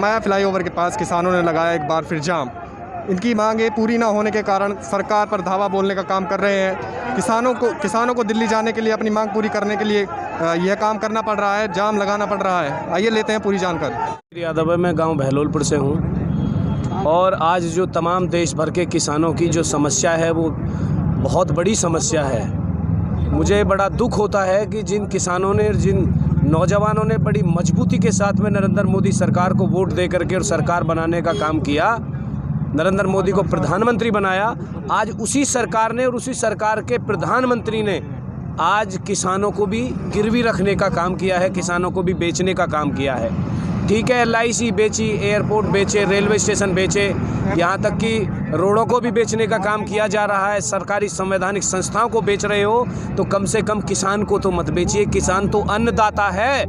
Ramaiah flyover के पास किसानों ने लगाया एक बार फिर जाम। इनकी मांगें पूरी ना होने के कारण सरकार पर धावा बोलने का काम कर रहे हैं। किसानों को दिल्ली जाने के लिए अपनी मांग पूरी करने के लिए यह काम करना पड़ रहा है, जाम लगाना पड़ रहा है। आइए लेते हैं पूरी जानकारी। यादव है, मैं गांव बहलोलपुर से हूं और आज जो तमाम देश भर के किसानों की जो समस्या है वो बहुत बड़ी समस्या है। मुझे बड़ा दुख होता है कि जिन किसानों ने, जिन नौजवानों ने बड़ी मजबूती के साथ में नरेंद्र मोदी सरकार को वोट दे करके और सरकार बनाने का काम किया, नरेंद्र मोदी को प्रधानमंत्री बनाया, आज उसी सरकार ने और उसी सरकार के प्रधानमंत्री ने आज किसानों को भी गिरवी रखने का काम किया है, किसानों को भी बेचने का काम किया है। ठीक है, LIC बेची, एयरपोर्ट बेचे, रेलवे स्टेशन बेचे, यहाँ तक कि रोडों को भी बेचने का काम किया जा रहा है। सरकारी संवैधानिक संस्थाओं को बेच रहे हो तो कम से कम किसान को तो मत बेचिए। किसान तो अन्नदाता है,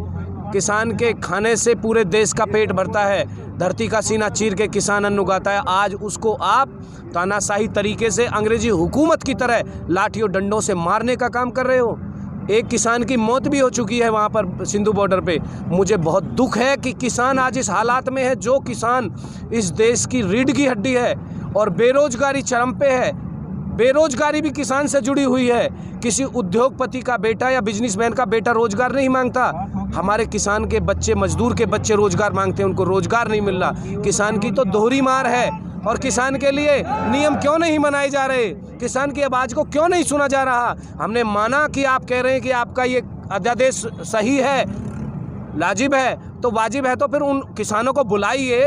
किसान के खाने से पूरे देश का पेट भरता है। धरती का सीना चीर के किसान अन्न उगाता है, आज उसको आप तानाशाही तरीके से अंग्रेजी हुकूमत की तरह लाठियों डंडों से मारने का काम कर रहे हो। एक किसान की मौत भी हो चुकी है वहाँ पर सिंधु बॉर्डर पे। मुझे बहुत दुख है कि किसान आज इस हालात में है। जो किसान इस देश की रीढ़ की हड्डी है और बेरोजगारी चरम पे है, बेरोजगारी भी किसान से जुड़ी हुई है। किसी उद्योगपति का बेटा या बिजनेसमैन का बेटा रोजगार नहीं मांगता, हमारे किसान के बच्चे, मजदूर के बच्चे रोजगार मांगते हैं, उनको रोजगार नहीं मिल रहा। किसान की तो दोहरी मार है। और किसान के लिए नियम क्यों नहीं बनाए जा रहे, किसान की आवाज़ को क्यों नहीं सुना जा रहा। हमने माना कि आप कह रहे हैं कि आपका ये अध्यादेश सही है, लाजिब है, तो वाजिब है तो फिर उन किसानों को बुलाइए,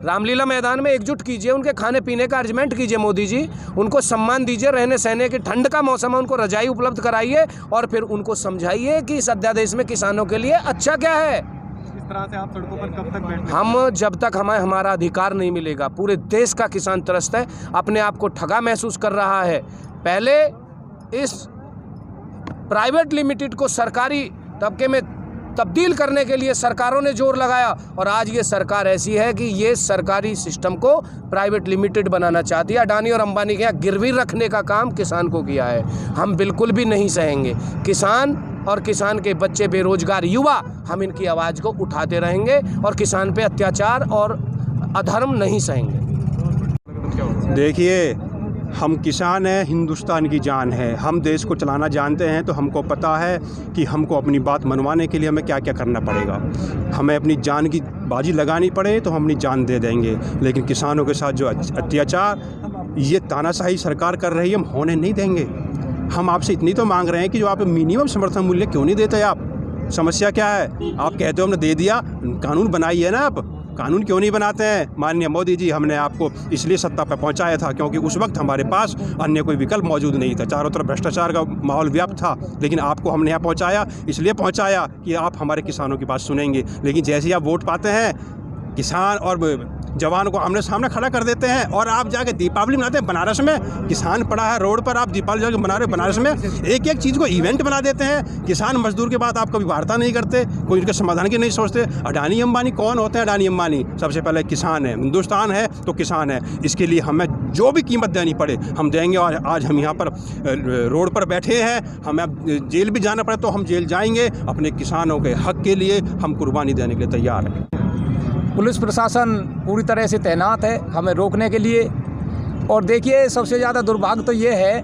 रामलीला मैदान में एकजुट कीजिए, उनके खाने पीने का अरेंजमेंट कीजिए मोदी जी, उनको सम्मान दीजिए, रहने सहने की ठंड का मौसम है, उनको रजाई उपलब्ध कराइए और फिर उनको समझाइए कि इस अध्यादेश में किसानों के लिए अच्छा क्या है। इस तरह से आप सड़कों पर कब तक बैठेंगे? हम जब तक हमें हमारा अधिकार नहीं मिलेगा, पूरे देश का किसान त्रस्त है, अपने आप को ठगा महसूस कर रहा है। पहले इस प्राइवेट लिमिटेड को सरकारी तबके में तब्दील करने के लिए सरकारों ने जोर लगाया और आज ये सरकार ऐसी है कि ये सरकारी सिस्टम को प्राइवेट लिमिटेड बनाना चाहती है। अडानी और अंबानी के यहाँ गिरवी रखने का काम किसान को किया है। हम बिल्कुल भी नहीं सहेंगे। किसान और किसान के बच्चे, बेरोजगार युवा, हम इनकी आवाज़ को उठाते रहेंगे और किसान पे अत्याचार और अधर्म नहीं सहेंगे। देखिए, हम किसान हैं, हिंदुस्तान की जान है, हम देश को चलाना जानते हैं, तो हमको पता है कि हमको अपनी बात मनवाने के लिए हमें क्या क्या करना पड़ेगा। हमें अपनी जान की बाजी लगानी पड़े तो हम अपनी जान दे देंगे, लेकिन किसानों के साथ जो अत्याचार ये तानाशाही सरकार कर रही है, हम होने नहीं देंगे। हम आपसे इतनी तो मांग रहे हैं कि जो आप मिनिमम समर्थन मूल्य क्यों नहीं देते आप? समस्या क्या है? आप कहते हो हमने दे दिया, कानून बनाइए ना, आप कानून क्यों नहीं बनाते हैं? माननीय मोदी जी, हमने आपको इसलिए सत्ता पर पहुंचाया था क्योंकि उस वक्त हमारे पास अन्य कोई विकल्प मौजूद नहीं था, चारों तरफ भ्रष्टाचार का माहौल व्याप्त था, लेकिन आपको हमने यहाँ पहुंचाया, इसलिए पहुंचाया कि आप हमारे किसानों की बात सुनेंगे। लेकिन जैसे ही आप वोट पाते हैं, किसान और जवान को आमने सामने खड़ा कर देते हैं और आप जाके दीपावली मनाते हैं बनारस में। किसान पड़ा है रोड पर, आप दीपावली जाके मना रहे बनारस में, एक एक चीज़ को इवेंट बना देते हैं। किसान मजदूर के बाद आप कभी वार्ता नहीं करते, कोई उनके समाधान की नहीं सोचते। अडानी अंबानी कौन होते हैं? अडानी अंबानी सबसे पहले किसान है, हिंदुस्तान है तो किसान है। इसके लिए हमें जो भी कीमत देनी पड़े हम देंगे और आज हम यहाँ पर रोड पर बैठे हैं, हमें अब जेल भी जाना पड़े तो हम जेल जाएंगे। अपने किसानों के हक के लिए हम कुर्बानी देने के लिए तैयार हैं। पुलिस प्रशासन पूरी तरह से तैनात है हमें रोकने के लिए। और देखिए, सबसे ज़्यादा दुर्भाग्य तो ये है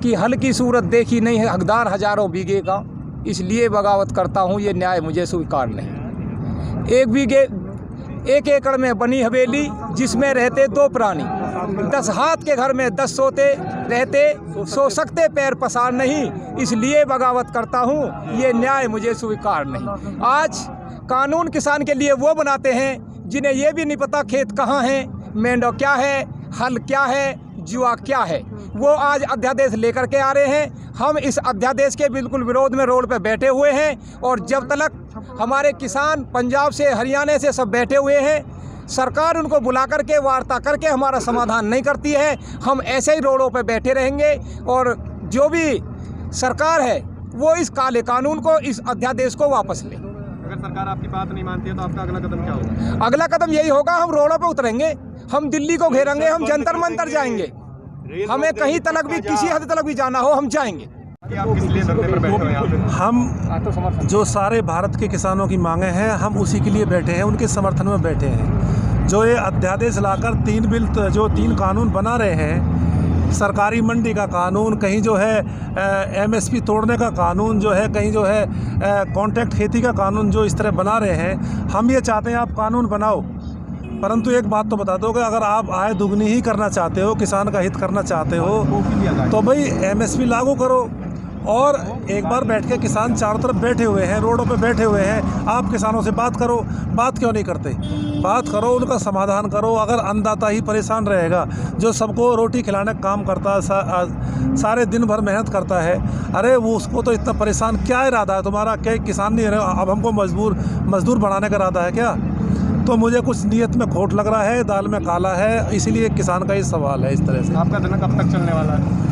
कि हल की सूरत देखी नहीं है, हकदार हजारों बीघे का, इसलिए बगावत करता हूँ, ये न्याय मुझे स्वीकार नहीं। 1 एकड़ में बनी हवेली जिसमें रहते 2 प्राणी, 10 हाथ के घर में 10 सोते रहते, सो सकते पैर पसार नहीं, इसलिए बगावत करता हूँ, ये न्याय मुझे स्वीकार नहीं। आज कानून किसान के लिए वो बनाते हैं जिन्हें ये भी नहीं पता खेत कहाँ है, मेंढो क्या है, हल क्या है, जुआ क्या है। वो आज अध्यादेश लेकर के आ रहे हैं। हम इस अध्यादेश के बिल्कुल विरोध में रोड पे बैठे हुए हैं और जब तक हमारे किसान पंजाब से, हरियाणा से सब बैठे हुए हैं, सरकार उनको बुला करके वार्ता करके हमारा समाधान नहीं करती है, हम ऐसे ही रोडों पे बैठे रहेंगे। और जो भी सरकार है वो इस काले कानून को, इस अध्यादेश को वापस ले। अगर सरकार आपकी बात नहीं मानती है तो आपका अगला कदम क्या होगा? अगला कदम यही होगा, हम रोडों पे उतरेंगे, हम दिल्ली को घेरेंगे, हम जंतर मंतर जाएंगे, हमें कहीं तलक भी, किसी हद तलक भी जाना हो हम जाएंगे। कि आप किस लिए धरने पर बैठे हो यहाँ पे? हम जो सारे भारत के किसानों की मांगें हैं हम उसी के लिए बैठे हैं, उनके समर्थन में बैठे हैं। जो ये अध्यादेश लाकर 3 बिल जो 3 कानून बना रहे हैं, सरकारी मंडी का कानून, कहीं जो है MSP तोड़ने का कानून जो है, कहीं जो है कॉन्ट्रैक्ट खेती का कानून जो इस तरह बना रहे हैं, हम ये चाहते हैं आप कानून बनाओ, परंतु एक बात तो बता दो कि अगर आप आय दुगनी ही करना चाहते हो, किसान का हित करना चाहते हो, तो भाई MSP लागू करो। और एक बार बैठ के किसान चारों तरफ बैठे हुए हैं, रोडों पे बैठे हुए हैं, आप किसानों से बात करो। बात क्यों नहीं करते? बात करो, उनका समाधान करो। अगर अन्नदाता ही परेशान रहेगा, जो सबको रोटी खिलाने का काम करता है, सारे दिन भर मेहनत करता है, अरे वो उसको तो इतना परेशान क्या इरादा है तुम्हारा? क्या किसान नहीं रहे, अब हमको मजदूर बनाने का इरादा है क्या? तो मुझे कुछ नीयत में खोट लग रहा है, दाल में काला है, इसीलिए किसान का ये सवाल है। इस तरह से आपका धरना कब तक चलने वाला है?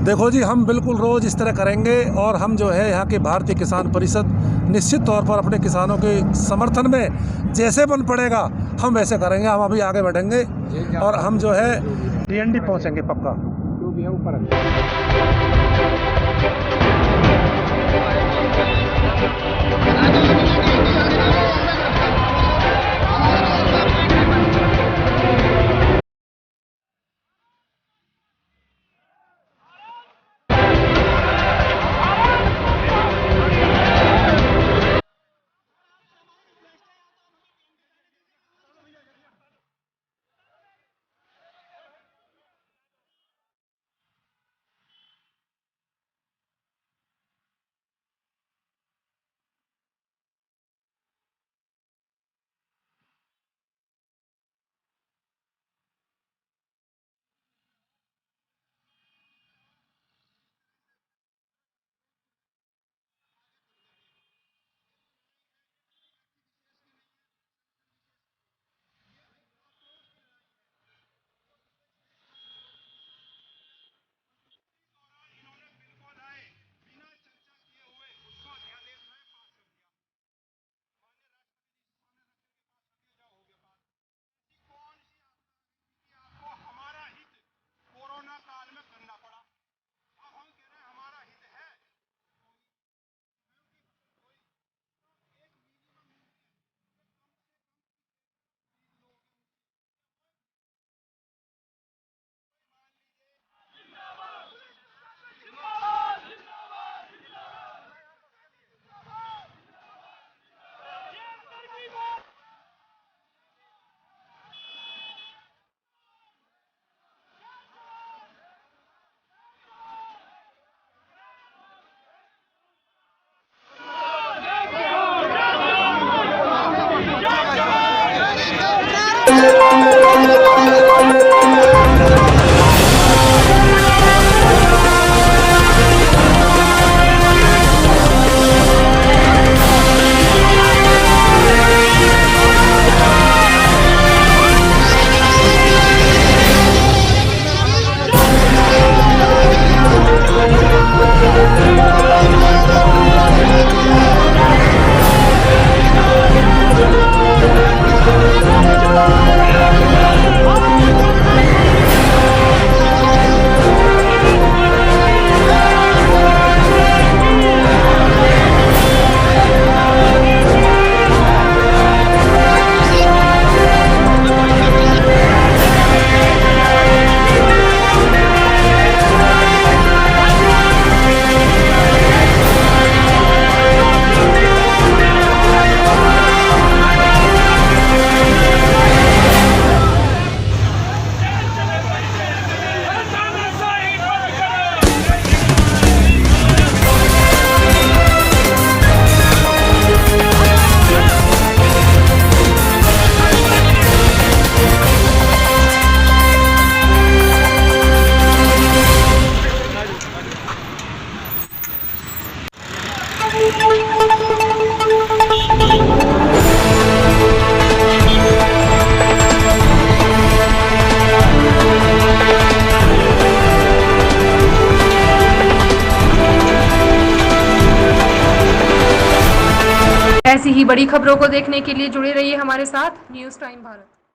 देखो जी, हम बिल्कुल रोज़ इस तरह करेंगे और हम जो है यहाँ के भारतीय किसान परिषद निश्चित तौर पर अपने किसानों के समर्थन में जैसे बन पड़ेगा हम वैसे करेंगे। हम अभी आगे बढ़ेंगे और हम जो है TND पहुँचेंगे पक्का। ऐसी ही बड़ी खबरों को देखने के लिए जुड़े रहिए हमारे साथ न्यूज़ टाइम भारत।